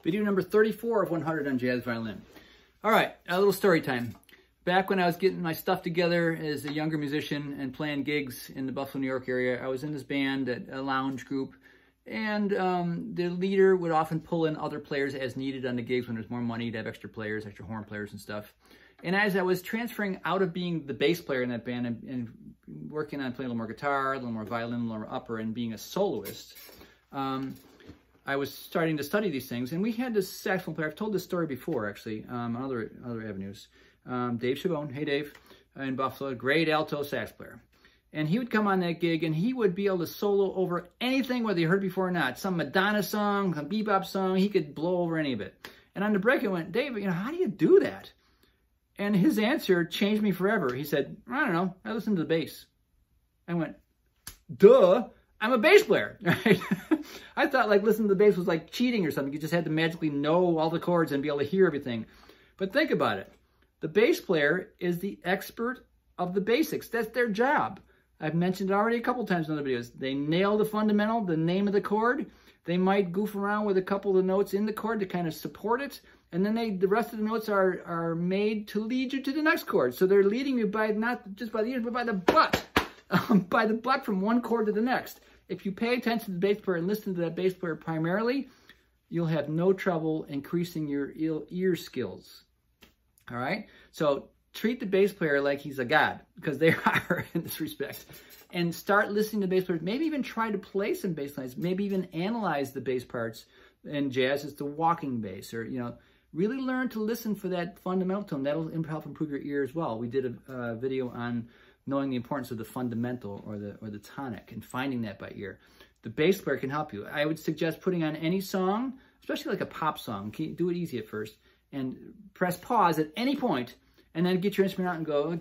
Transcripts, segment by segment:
Video number 34 of 100 on jazz violin. All right, a little story time. Back when I was getting my stuff together as a younger musician and playing gigs in the Buffalo, New York area, I was in this band at a lounge group, and the leader would often pull in other players as needed on the gigs when there's more money to have extra players, extra horn players and stuff. And as I was transferring out of being the bass player in that band and working on playing a little more guitar, a little more violin, a little more upper, and being a soloist, I was starting to study these things. And we had this saxophone player. I've told this story before, actually, on other avenues. Dave Chabone, hey Dave, in Buffalo, great alto sax player. And he would come on that gig and he would be able to solo over anything, whether you heard it before or not. Some Madonna song, some bebop song, he could blow over any of it. And on the break, I went, Dave, how do you do that? And his answer changed me forever. He said, I don't know, I listen to the bass. I went, duh, I'm a bass player, right? I thought like listening to the bass was like cheating or something. You just had to magically know all the chords and be able to hear everything. But think about it. The bass player is the expert of the basics. That's their job. I've mentioned it already a couple times in other videos. They nail the fundamental, the name of the chord. They might goof around with a couple of the notes in the chord to kind of support it. And then the rest of the notes are made to lead you to the next chord. So they're leading you by not just by the ears, but by the butt. By the butt from one chord to the next. If you pay attention to the bass player and listen to that bass player primarily, you'll have no trouble increasing your ear skills. All right? So treat the bass player like he's a god, because they are in this respect. And start listening to bass players. Maybe even try to play some bass lines. Maybe even analyze the bass parts in jazz as the walking bass, or, really learn to listen for that fundamental tone. That'll help improve your ear as well. We did a video on knowing the importance of the fundamental or the tonic and finding that by ear. The bass player can help you. I would suggest putting on any song, especially like a pop song. Do it easy at first and press pause at any point and then get your instrument out and go,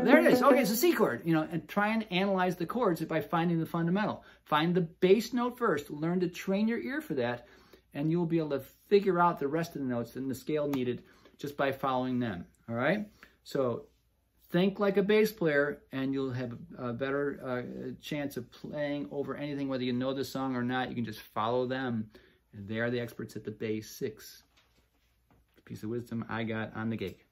there it is. Okay, it's a C chord, and try and analyze the chords by finding the fundamental. Find the bass note first. Learn to train your ear for that, and you'll be able to figure out the rest of the notes and the scale needed just by following them, all right? So think like a bass player, and you'll have a better chance of playing over anything, whether you know the song or not. You can just follow them, and they are the experts at the basics. Piece of wisdom I got on the gig.